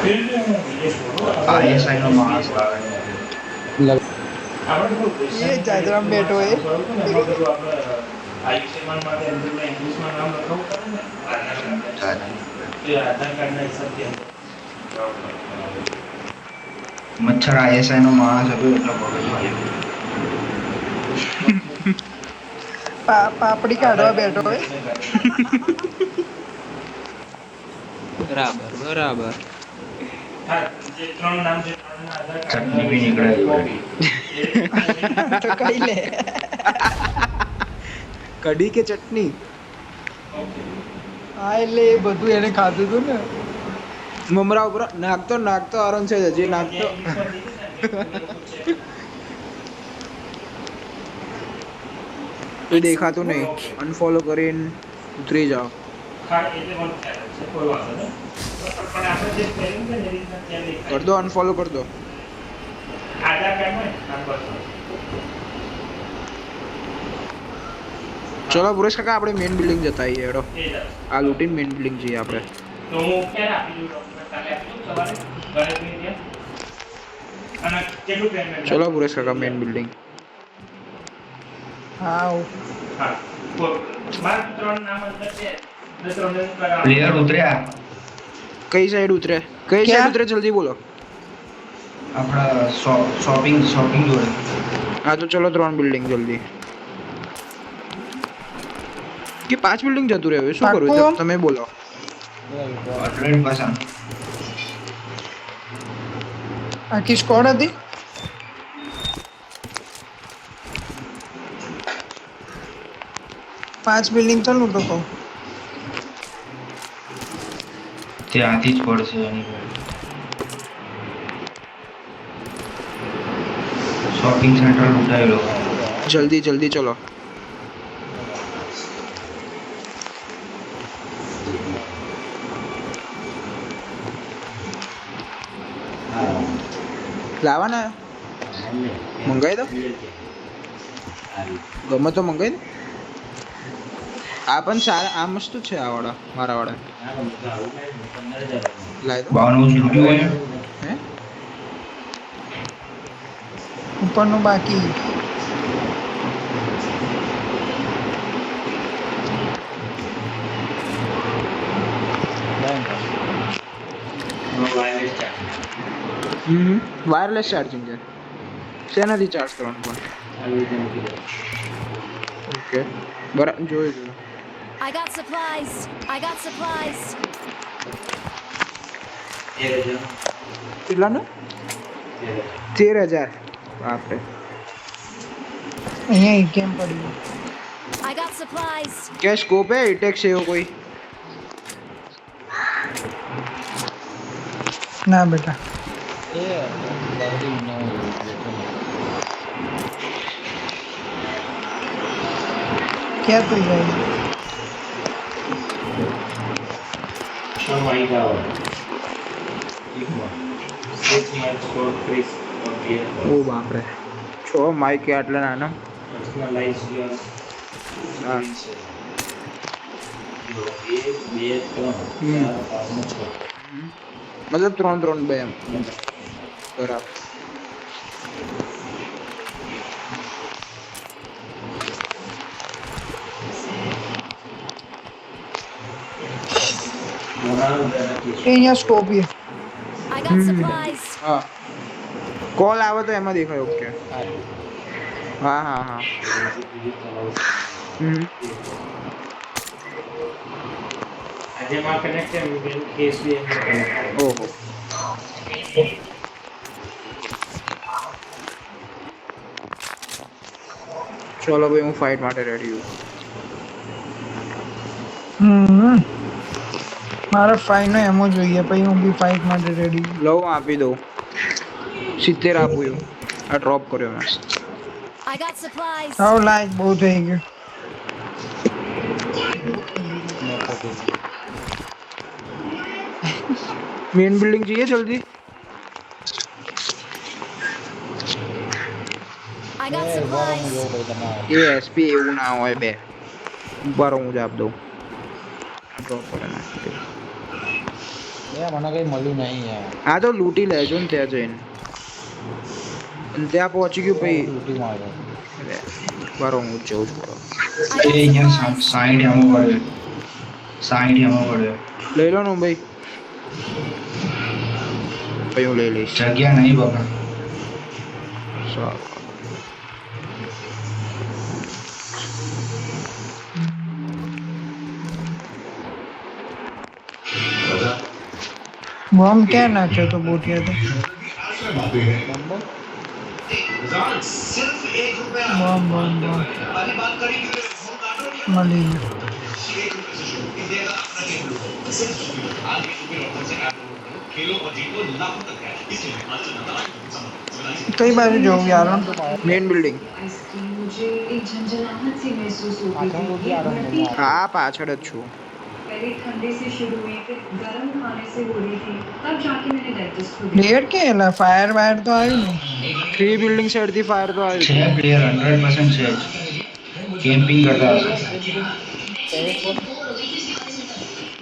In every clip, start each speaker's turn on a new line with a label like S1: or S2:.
S1: ISI નો માણસ આવે
S2: ये जाजरा में बैठो है
S1: મચ્છર આઈએસઆઈ નો માણસ હતો એટલો મગજમાં
S2: पापड़ी काटवा बैठो है
S3: બરાબર બરાબર.
S1: ચટણી બી નીકળે
S2: तो कही ले
S3: કઢી કે ચટણી?
S2: હા એટલે એ બધું એને ખાધું હતું ને
S3: મમરા ઉપર નાખતો નાખતો આરામ છે હજી નાખતો. એ દેખાતું નહીં. અનફોલો કરીને ઉતરી જાઓ. કર દો, અનફોલો કર દો. ચલો પુરેશ કાકા આપણે મેઇન બિલ્ડિંગ જતા આવીએ. હેડો આ લૂટીન મેઇન બિલ્ડિંગ જઈએ આપણે. ચલો પુરેશ કાકા મેઇન બિલ્ડિંગ.
S2: હા
S1: પ્લેયર ઉતર્યા
S3: કઈ સાઈડ ઉતરે? કઈ સાઈડ ઉતરે જલ્દી બોલો.
S1: આપણા શોપિંગ જોડે.
S3: હા તો ચલો 3 બિલ્ડિંગ જલ્દી. કે 5 બિલ્ડિંગ જતું રહ્યું શું કરું
S2: પાક્કું?
S3: તમે બોલો.
S1: 100%.
S2: આખી સ્કોડ હતી પાંચ બિલ્ડિંગ ચાલ હું તો કહું
S1: ત્યાંથી જ પડશે એની શોપિંગ સેન્ટર લૂંટાયેલો.
S3: જલ્દી જલ્દી ચલો. લાવવાના મંગાવી દો. ગમે તો મંગાવી દો. આ પણ સારા આ મસ્ત છે આ વાળા મારા વાળા. લાવી દો.
S1: 52 રૂપિયા હોય
S3: હે
S2: ઉપરનું બાકી
S3: વાયરલેસ ચાર્જિંગ છે. શેનાથી ચાર્જ કરવાનું પણ? ઓકે બરાબર જોયું.
S4: I got supplies. I got supplies.
S3: કેટલાનું? 13,000. બાપરે.
S2: અહીંયા કેમ પડ્યું
S4: I got supplies.
S3: क्या स्कोप है एटेक से हो कोई?
S2: ના બેટા ક્યાં તો જાય
S3: ओ बाप रे 6 माइक के आटला नाना. હા. मतलब 3 બે એમ બરાબર.
S2: અહીંયા સ્કોપ છે
S4: I got supplies.
S3: હા કોલ આવે તો એમાં દેખાય. ઓકે હા હા હા. ઓહો ચલો ભાઈ હું ફાઇટ માટે રેડી છું.
S2: મારે ફાઈટ નો એમો જોઈએ પછી હું બી ફાઈટ માટે રેડી
S3: લઉં આપી દઉં 70 આપું એવું. આ ડ્રોપ કર્યો મેં.
S4: I got supplies.
S2: How like બહુ થઈ ગયું
S3: મેઇન બિલ્ડિંગ જઈએ જલ્દી.
S4: I got supplies.
S3: A SP એવું ના હોય બે ઉભા રહો હું જ આપ દઉં. ડ્રોપ કરે નાખી દઉં.
S5: મને કઈ મળ્યું નહીં યાર.
S3: આ તો લૂંટી લેજો ને ત્યાં જઈને. અને ત્યાં પહોંચી ગયું પછી
S5: લૂંટી માર્યો.
S3: બરો હું જઉં છું
S4: I
S1: એ
S4: got
S1: અહીંયા
S4: supplies.
S1: 60 એમો પડે 60 એમો પડે
S3: લઈ લો ને ભાઈ પછી હું લઈ લઈશ
S1: જગ્યા નહીં બાપા
S3: સારું
S2: બોમ્બ ક્યાં નાખ્યો તો બોટિયા તો બોમ્બ બોમ્બ બોમ્બ મળી ગયું કઈ બાજુ જવું યાર
S3: મેઇન બિલ્ડિંગ
S6: मुझे एक झंझनाहट सी महसूस होती
S5: पाछળ
S6: थी
S5: लूटी आ रहा है।
S3: હા પાછળ જ છું
S6: पहले ठंडे से शुरू हुई फिर गर्म खाने से हो रही थी तब जाके मैंने डाइजेस्ट को
S2: પ્લેયર કે એલા ફાયર વાયર તો આવ્યું ને
S3: 3 બિલ્ડિંગ સાઈડ થી ફાયર તો આવ્યું
S1: છે પ્લેયર 100% છે કેમ્પિંગ કરતા હશે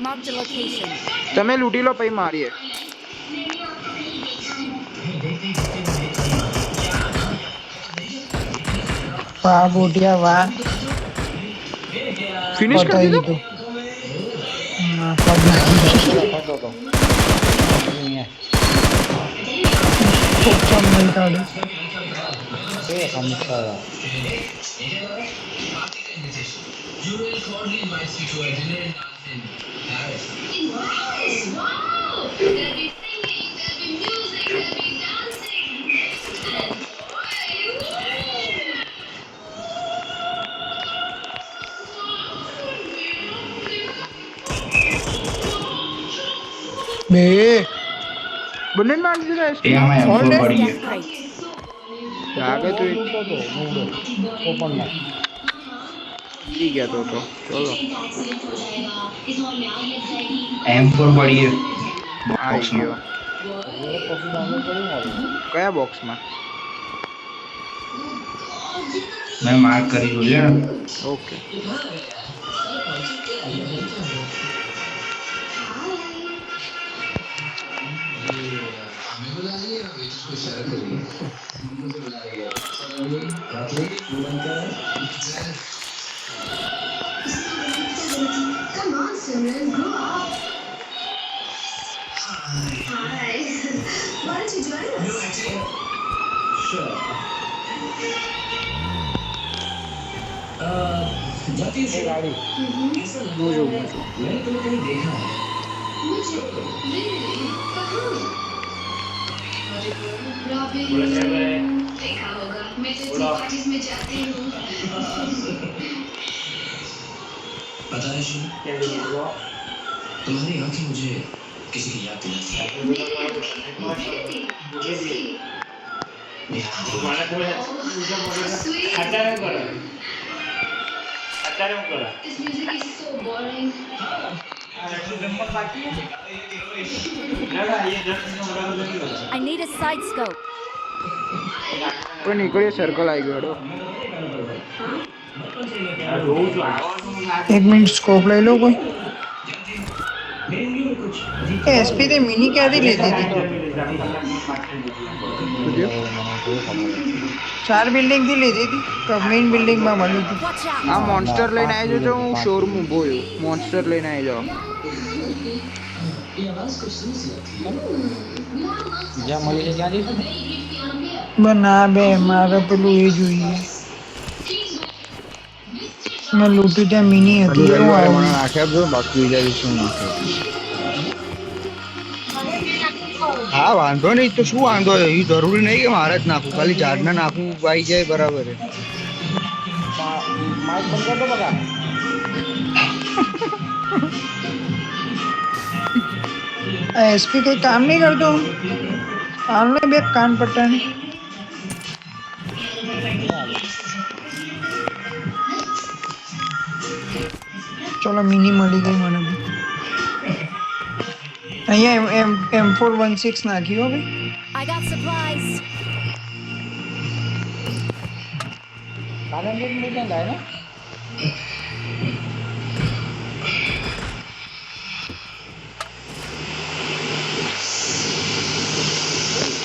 S4: Marked a location.
S3: તમે લૂંટી લો પછી મારીએ
S2: વાહ બોટિયા વાહ
S3: ફિનિશ કરી
S2: બતાવી
S3: દીધું
S2: દીધું હા, પગ નાખી દીધો.
S5: ફરતો હતો. અહીંયા.
S2: ખૂબ ચમ નહીં કાઢ્યું
S5: એ સમસ્યા.
S2: બે
S3: બંને મારી દીધા
S1: એ આમાં એમ
S2: Hold it.
S1: પડી
S4: Gas
S1: ગયો
S4: crate.
S3: જાગે તો એ
S5: લૂંટો હતો, મૂળો. ઓપનમાં.
S3: પી ગયા તો ચલો
S1: M4 પડી ગયો
S3: આવી ગયો
S5: એટલે પછી ડાઉનલોડ કર્યું મારું.
S3: કયા બોક્સમાં
S1: મેં માર્ક કરી જોયું ને
S3: okay
S7: Come on, Simran, grow up. Hi. Why don't you join us?
S5: એ ગાડી.
S3: હું જોઉં છું
S7: मुझे really रॉबिन देखा होगा मैं तो टी पार्टीज में जाती हूँ
S8: पता है शिव तुम्हारी आंखें मुझे किसी की याद दिलाती
S7: This music is so boring.
S4: I need a side scope.
S3: કોઈ નીકળ્યો સર્કલ આવી ગયો હેડો
S2: એક મિનિટ સ્કોપ લઈ લો કોઈ એસપી તે મિની ક્યાંથી લીધી હતી ચાર બિલ્ડિંગ થી લીધી હતી મેઇન બિલ્ડિંગ માં મળી હતી
S4: Watch out.
S3: આ મોન્સ્ટર લઈને આવી જજો હું શોરૂમ ઊભો છું મોન્સ્ટર લઈને આવી જાઓ
S5: જ્યાં મળી છે ત્યાં જઈશું ને?
S2: બના બે મારે પેલું એ જોઈએ મેં લૂંટી ત્યાં મિની હતી એવું આવ્યું
S9: હા વાંધો નહીં તો શું વાંધો એ જરૂરી નહીં કે મારે જ નાખું ખાલી ઝાડને નાખું આવી જાય બરાબર છે.
S5: માઇક બંધ કર દો બકા.
S2: એસપી કઈ કામ નહીં કરતો હાલ ને બે કાન પટ્ટાની ચલો મિની મળી ગઈ મને બી અહીંયા M416 નાખ્યો ભાઈ
S4: I got supplies.
S5: કાનન બી નહીં જાય ને?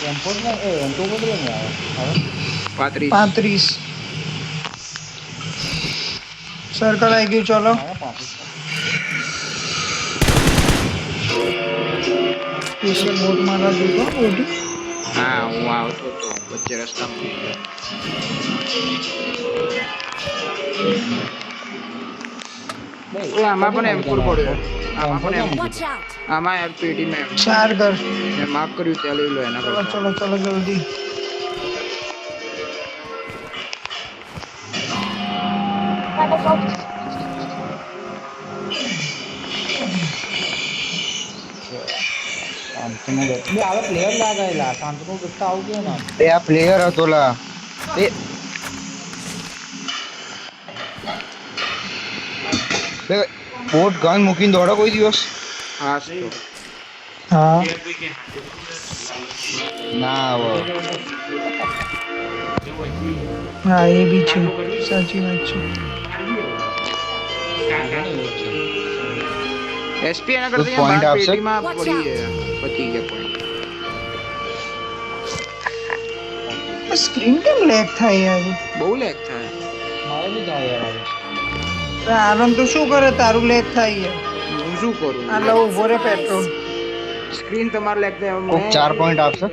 S5: એમ્પોર્ટ ને એ એમ્પો કેટલો નહીં આવે હવે
S3: 35
S2: 35 સર્કલ આવી ગયું ચલો
S5: આવે 35
S2: પીછે બોટ મારા જોતો બોટી
S3: હા હું આવતો તો વચ્ચે રસ્તામાં એ આમાં પણ M4 પડ્યો આમાં પણ M4
S4: Watch out!
S3: આમાં યાર પેટીમાં M4
S2: ચાર કર
S3: મેં માર્ક કર્યું ત્યાં લઈ લો એના
S2: ચલો
S3: કરતા
S2: ચલો ચલો જલ્દી
S5: શાંતિનો બે આવે પ્લેયર લાગેલા શાંતિનો ગુસ્સા આવું ગયો ને
S9: એ આ પ્લેયર હતો લા એ બે બોટ ગન મૂકીને દોડો કોઈ દિવસ
S3: હા
S2: હા
S9: ના હવે
S2: હા એ બી છે સાચી વાત છે
S3: SP એના
S9: કોઈ
S3: કરતા
S9: point
S3: બહાર
S9: આપશે?
S3: પેટીમાં પડી છે પતી ગયા point
S2: સ્ક્રીન કેમ લેગ થાય યાર
S3: બહુ લેગ થાય
S5: મારે બી જાય યાર હવે.
S2: આરન તો શું કરે તારું લેગ થાય યાર
S3: હું શું કરું
S2: આ લો ઉભો રે પેટ્રોલ
S3: સ્ક્રીન તમારે લેગ થાય
S9: કોક 4 પોઈન્ટ આપશે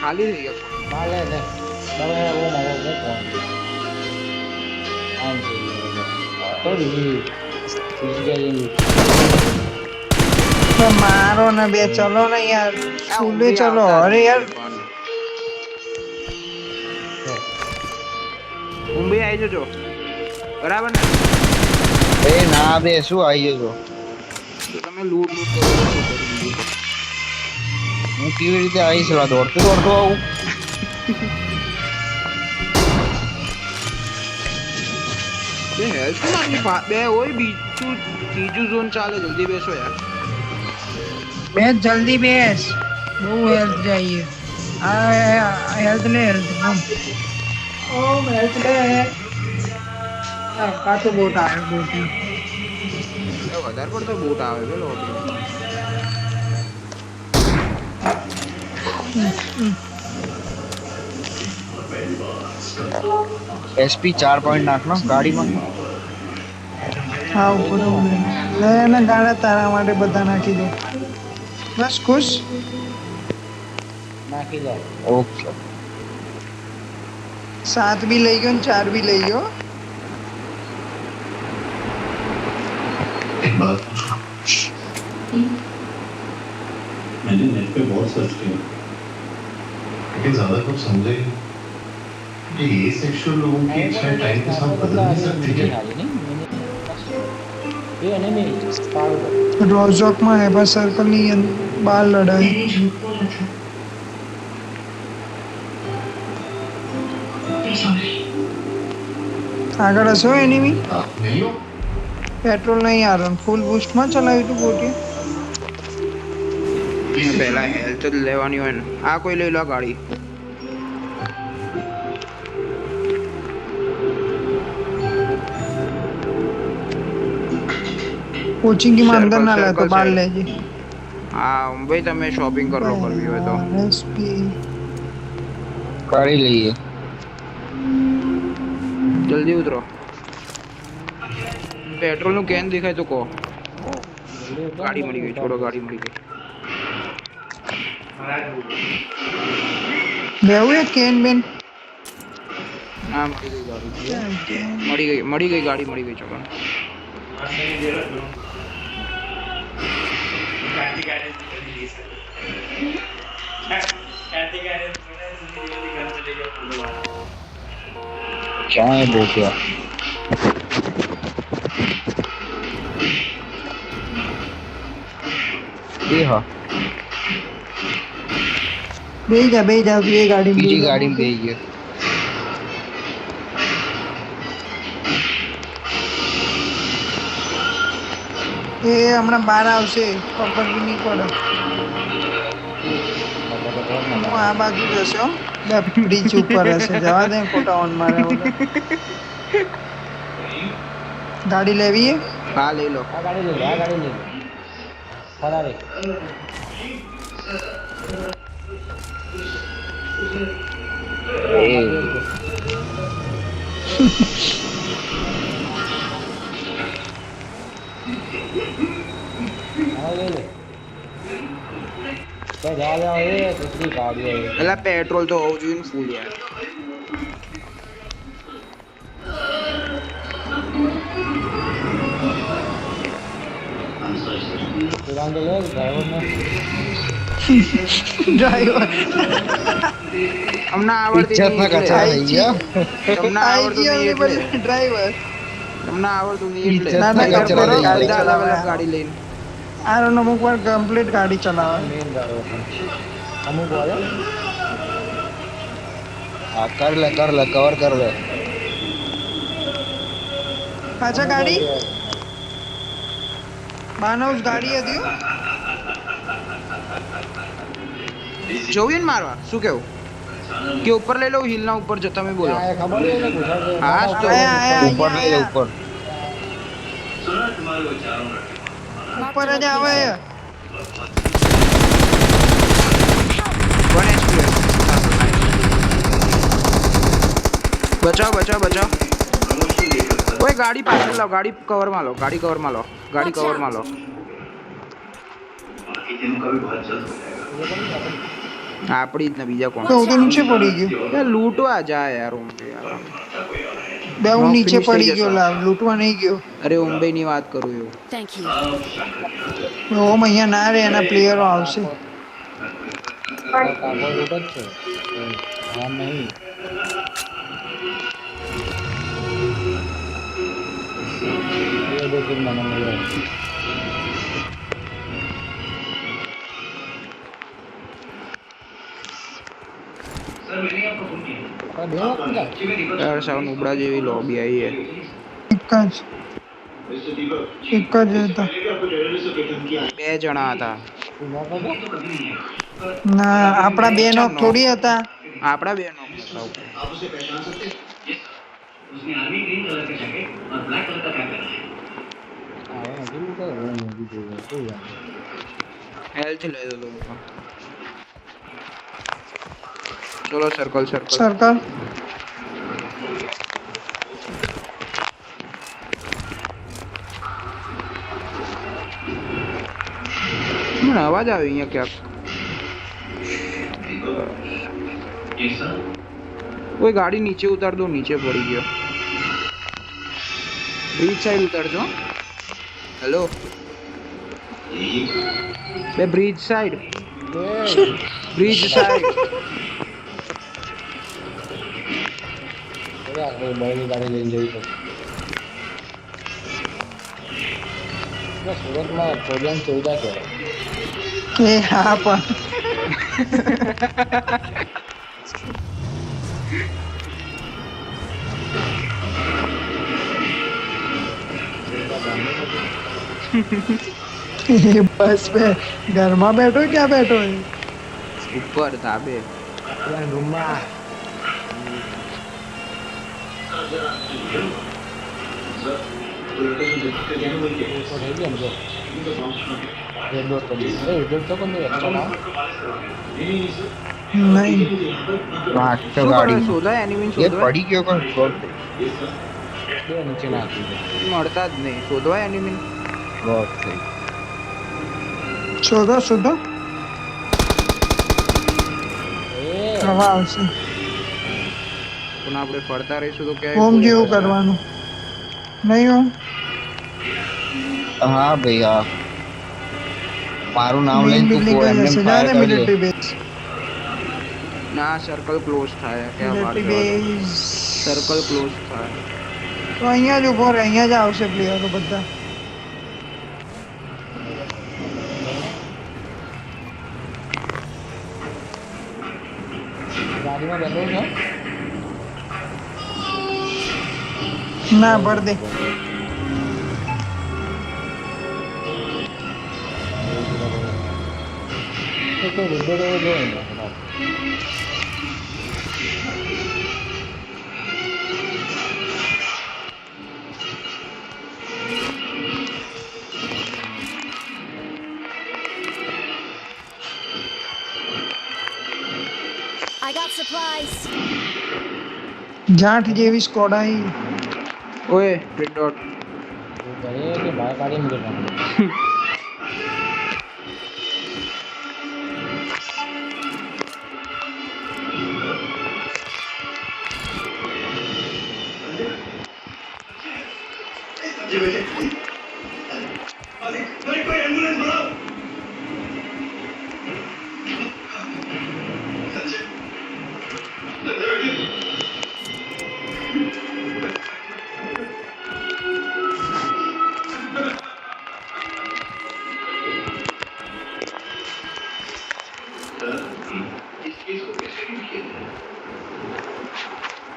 S3: ખાલી થઈ ગયા
S5: ના લે લે હવે હું મારો હું કોણ આમ થઈ ગયો તો બીજી જગ્યાએ
S2: તો મારો ને બે ચલો ને યાર ફૂલે ચલો અરે યાર
S3: મુંબઈ આવી જજો બરાબર ને
S9: એ ના બે શું આવી જજો
S3: તો તમે લૂટ કરો શું કરું?
S9: હું કેવી રીતે આવીશ લા દોડતો દોડતો આવું
S3: બે હેલ્થ મારી બે હોય બીજું ત્રીજું ઝોન ચાલે જલ્દી બેસો યાર
S2: બેસ જલ્દી બેસ બહુ હેલ્થ જઈએ આ હેલ્થ લે હેલ્થ ઓમ હેલ્થ લે આ કાતો બોટ આવે બોટ
S3: વધારે પડતો બોટ આવે પેલો
S9: એસપી 4 પોઈન્ટ નાખનો ગાડીમાં
S2: હા ઉપર લે ને ગાડા તારા માટે બધા નાખી દો બસ ખુશ
S5: નાખી દો
S9: ઓકે
S2: 7 भी લઈ ગયો ને 4 भी લઈ ગયો
S8: एक बात मैंने नेट पे बहुत सर्च किया लेकिन ज्यादा कुछ समझा ही नहीं ये सेक्सुअल लोगों की इच्छाएं टाइम के साथ बदल नहीं सकती क्या
S5: ये एनिमी पार
S2: રોઝોક માં હેબા સર્કલ ની બહાર લડાઈ
S6: मैंने झूठ बोला था सॉरी
S2: આગળ હશો એનિમી
S8: आप नहीं हो
S2: પેટ્રોલ નહીં આરન ફૂલ બૂસ્ટ માં ચલાવ્યું તું બોટી
S3: પહેલા હેલ્થ જ લેવાની હોય ને આ કોઈ લઈ લો આ ગાડી
S2: કોચિંગ की માં અંદર
S3: Circle,
S2: ના લે તો
S3: circle
S2: બહાર
S3: side.
S2: લેજે
S3: હા ભાઈ તમે શોપિંગ કરો કરવી હોય તો
S2: એસપી
S9: કરી લઈએ
S3: જલ્દી ઉતરો પેટ્રોલ નું કેન દેખાય તો કહો ગાડી મળી ગઈ છોડો ગાડી મળી ગઈ
S2: લેવું એક કેન બેન
S3: હા મળી ગઈ ગાડી મળી ગઈ ગાડી મળી ગઈ ચલો
S9: ક્યાં એ બોક્યા એ હા
S2: બે જા બે ગાડી
S9: બીજી ગાડીમાં બેસી ગયો
S2: એ હમણાં બહાર આવશે ખબર બી નહીં પડે હું આ બાજુ જશે હો લેફ્ટ બ્રિજ ઉપર હશે જવા દે ખોટા ઓન મારે ઓલા ગાડી લેવી હે
S3: હા લઈ લો
S5: આ ગાડી લઈ લે આ ગાડી લઈ લે ફરારી હા લે લે તો જા જા એ કેટલી ગાડીઓ છે.
S3: એટલે પેટ્રોલ તો હોવું જોઈએ ને ફૂલ યાર.
S5: તુરાન તો લે ડ્રાઈવરને
S2: ડ્રાઈવર
S3: અમને આવડતી
S9: ઇજ્જત
S3: નહીં
S9: ના
S3: એટલે.
S9: કચરા થઈ ગયા
S3: તમને આવડતું નહીં એટલે.
S2: ડ્રાઈવર
S3: તમને આવડતું નહીં એટલે.
S9: ઇજ્જત
S2: ના,
S3: ના
S2: ના,
S3: કચરા
S2: કરો,
S3: ગાડી
S2: ગાડી
S3: અલગ અલગ
S2: ચલાવે.
S3: ગાડી લઈને.
S2: આ રોડ અમુક વાર કમ્પ્લીટ ગાડી ચલાવે.
S5: મેન ડ્રાઈવર અમુક વાળા
S9: હા કર લે કવર કર લે
S2: પાછા ગાડી બાનવ ગાડી હતી હો.
S3: જોઈએ ને મારવા શું કેવું કે ઉપર લઈ લઉં હિલ ના ઉપર જો તમે બોલો.
S5: આ ખબર છે ને ગુજરાત
S3: હા, તો
S2: આયા,
S9: ઉપર લઈ લે ઉપર
S2: ઉપર જ આવે.
S3: One HP. બચાવ. ઓય ગાડી પાછળ લાવ, ગાડી કવર માં લો, ગાડી કવર માં લો. આપડી જ ને બીજા કોણ?
S2: તો હું તો નીચે પડી ગયો.
S3: યાર લૂંટવા જાય યાર ઉંબે યાર.
S2: બે હું નીચે
S3: finish થઈ
S2: પડી
S3: જશે.
S2: ગયો લાવ લૂંટવા નહીં ગયો.
S3: અરે ઉંબે ની વાત કરું એવું.
S4: Thank you.
S2: ઓમ અહીંયા ના રે એના પ્લેયરો આવશે.
S5: કાગળ રૂટ જ છે હા નહીં એ દેખ મને મળ્યો
S3: યાર સાવ નુબડા જેવી લોબી આવી છે.
S2: એક જ હતા.
S3: બે જણા હતા.
S2: ના આપણા બે નો થોડી હતા.
S3: આપડા બે નો હેલ્થ લઈ દો લોકો. ચલો સર્કલ
S2: સર્કલ
S3: મને અવાજ આવે અહીંયા ક્યાંક. કોઈ ગાડી નીચે ઉતાર દો, નીચે પડી ગયો. બ્રિજ સાઈડ ઉતારજો. હેલો બે બ્રિજ સાઈડ.
S5: બળની ગાડી લઈને જઈ શકું સુરતમાં પ્રોબ્લેમ સુવિધા છે
S2: એ હા પણ એ બસ पे ઘરમાં બેઠો ક્યાં બેઠો है
S3: ઉપર ધાબે.
S5: રૂમમાં
S2: नहीं
S9: વાંચ તો
S3: શું
S9: ગાડી
S3: કરે? શોધાય એનિમી
S9: એ
S3: શોધવાય?
S9: પડી ગયો પણ શોટ
S5: બે નીચે નાખી દે
S3: મળતા જ નહીં. શોધવાય એનિમી.
S9: શોટ થઈ
S2: શોધો શોધો હવા આવશે.
S3: પણ આપણે ફરતા રહીશું તો ક્યાંય
S2: હોમ
S3: કોઈ
S2: જેવું
S3: હશે.
S2: કરવાનું નહીં હોમ
S9: હા ભાઈ હા મારું નામ
S2: મેઇન
S9: લઈને તું
S2: બિલ્ડિંગ
S9: એમને
S2: જશે
S9: ફાયર
S2: જાને
S9: કરજે
S2: મિલિટરી બેઝ
S3: ના સર્કલ ક્લોઝ થાય. ક્યાં વાર
S2: મિલિટરી
S3: જવા દો.
S2: બેઝ
S3: સર્કલ ક્લોઝ થાય.
S2: તો અહીંયા જ ઉભો રહે અહીંયા જ આવશે પ્લેયરો બધા
S5: ગાડીમાં બેઠો છે
S2: ના ભર દે
S5: તો કોઈ વિડીયો તો જોઈ ને
S4: I got supplies.
S2: જાઠ જેવી સ્કોડ આવી.
S3: ઓય રેડ ડોટ
S5: ઘરે કે બહાર કાઢી મૂકે પણ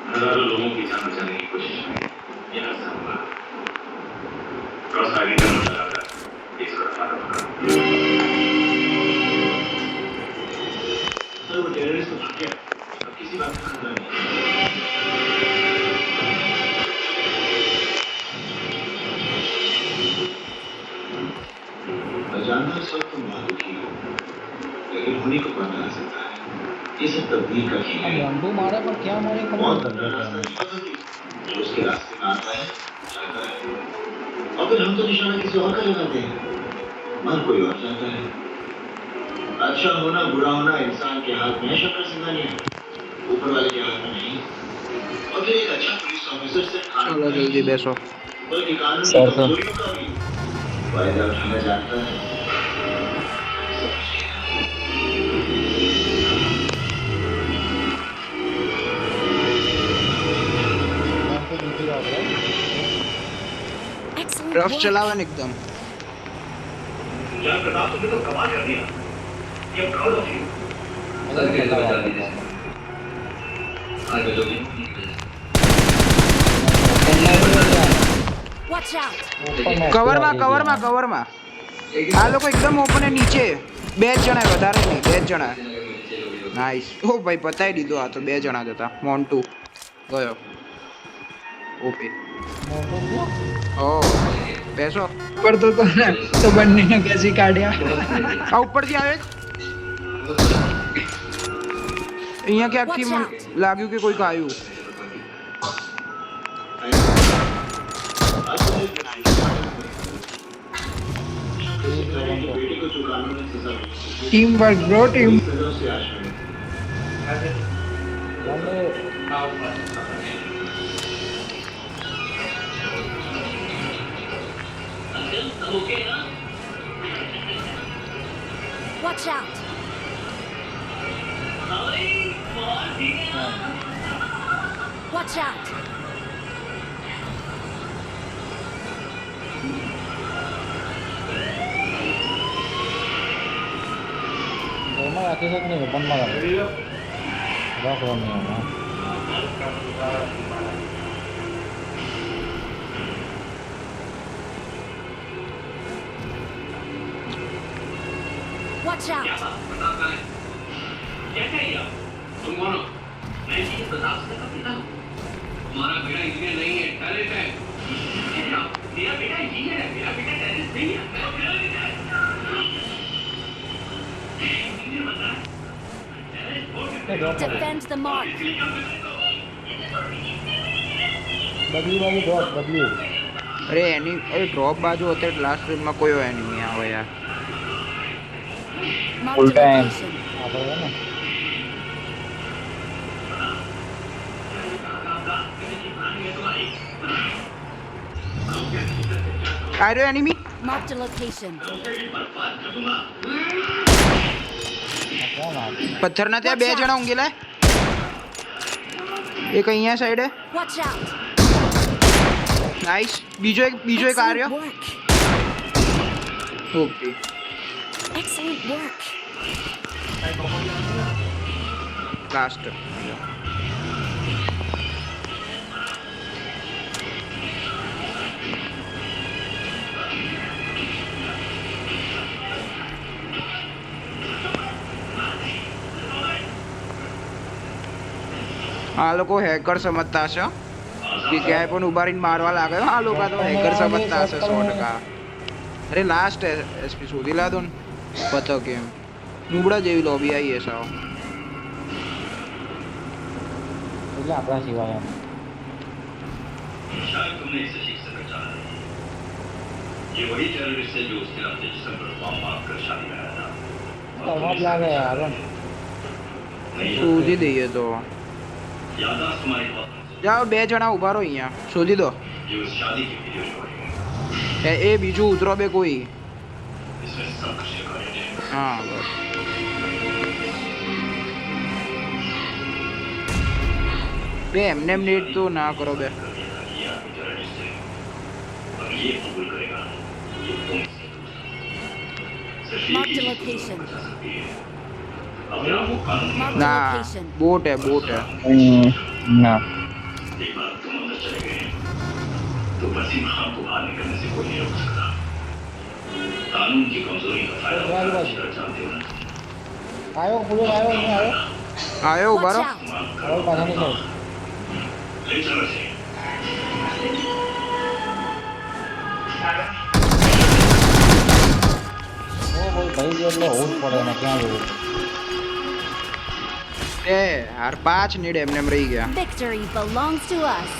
S8: हजारों लोगों की जान बचाने की कोशिश में यह संभव क्रॉस आगे करना लगा इसको हमारा पकड़ सर वो टेररिस्ट तो भाग गया अब किसी बात का खतरा नहीं मैं जानता हूं इस वक्त तुम बहुत दुखी हो लेकिन होने को कौन बना सकता है ये सब तब्दील का खेल है
S5: लंडू मारे पर क्या मारे
S8: बहुत अंदर रास्ता जो उसके रास्ते में आता है चलता है और फिर हम तो निशाना किसी और का लगाते हैं मन कोई और जाता है अच्छा होना बुरा होना इंसान के हाथ में है शक्कर सिंगानी है ऊपर वाले के हाथ में नहीं और फिर एक अच्छा पुलिस ऑफिसर से
S3: चलो जल्दी बैसो
S8: बल्कि कानून की
S5: सर, सर।
S8: कमजोरियों का भी फायदा उठाना जानता है
S4: Excellent
S3: રફ
S4: work.
S3: ચલાવે ને એકદમ
S8: जान प्रताप तुमने तो कमाल कर दिया ये proud of you
S4: Watch out.
S3: કવરમાં કવરમાં કવરમાં આ લોકો એકદમ ઓપન એ નીચે બે જ જણા વધારે નહીં બે જ જણા નાઈસ ઓ ભાઈ પતાવી દીધો આ તો બે જણા જ હતા મોન્ટુ ગયો ઓપે ઓ બેસો
S2: ઉપર તો ને તો બંનેને કેસી કાઢ્યા.
S3: આ ઉપરથી આવે જ. અહીંયા ક્યાંકથી મને લાગ્યું કે કોઈક આવ્યું
S8: बेटी को जो कानून ने सजा दी
S2: ટીમ વર્ક બ્રો ટીમ.
S8: सजा से आज में
S4: Watch out. Watch out.
S5: ઘરમાં રાખી શક નહીં ઓપનમાં રાખો નહીં હમણાં
S4: Watch out.
S8: तुम कौन हो मैं जी प्रताप सिंह का पिता हूँ तुम्हारा बेटा इंजीनियर नहीं है टैलेंट है मेरा बेटा इंजीनियर है मेरा बेटा टैलेंट नहीं है इंजीनियर बनना है
S4: Defend the mark.
S5: બદલી બાજુ ડ્રોપ બદલી
S3: અરે એની અરે ડ્રોપ બાજુ અત્યારે લાસ્ટ ફ્રેમમાં કોઈ એનિમી આવે યાર
S4: Mark
S5: Full
S4: the
S5: time.
S4: location.
S5: આપણે ને
S3: આ રહ્યો એનિમી
S4: Mark the location.
S5: કોણ આવે
S3: પથ્થરના ત્યાં બે જણા ઊંઘેલા એક અહીંયા સાઈડે
S4: Watch out.
S3: નાઈસ બીજો એક આ
S4: Excellent
S3: રહ્યો
S4: work.
S3: Okay
S4: Excellent work.
S3: Last આ લોકો હેકર સમજતા હશે હો. કે ક્યાંય પણ ઉભા રહીને મારવા લાગે હો. આ લોકો તો હેકર સમજતા હશે 100%. અરે લાસ્ટ એસપી શોધી લાદો ને પતો કેમ નુબડા જેવી લોબી આવી હશે
S5: એટલે આપણા સિવાય એમ
S8: शायद तुमने इसे ठीक से पहचाना नहीं। ये वही टेररिस्ट है जो उस दिन अपने जिस्म पर बम मारकर शादी में आया था।
S5: તરફ લાગે યાર
S8: नहीं
S3: શોધી દઈએ તો
S8: याददाश्त तुम्हारी बहुत
S3: જાઓ બે જણા ઉભા રહો અહીંયા શોધી દો
S8: ये उस शादी की वीडियो रिकॉर्डिंग है।
S3: એ બીજું ઉતરો બે કોઈ
S8: इसमें सब कुछ रिकॉर्डेड है।
S3: હા બસ બે એમને એમ લેટ તો ના કરો બે
S8: ये आदमी टेररिस्ट है और ये कबूल करेगा ये तुम से दूर था। सिर्फ एक
S4: Marked
S8: he
S4: a
S8: cheese
S4: location.
S8: बता सकती है। अगर आपको कानून
S4: Marked a
S3: ના
S4: location.
S3: બોટ હે બોટ હે
S9: ના
S8: एक बार तुम अंदर चले गए तो वसीम खान को बाहर निकलने से कोई नहीं रोक सकता। कानून की कमजोरी का फायदा उठाना अच्छी तरह जानते हो ना।
S5: આવ્યો પોલીસ આવ્યો નહીં આવ્યો
S3: આવ્યો ઉભા
S4: Watch
S3: રહો
S4: out.
S5: હવે પાછાની સાઈડ
S8: ले चलो इसे।
S5: ઓ ભાઈ ભાઈ ગયો એટલે હોવું જ પડે ને ક્યાં જવું
S3: એ હાર પાંચ નીડે એમને એમ રહી ગયા
S4: Victory belongs to us.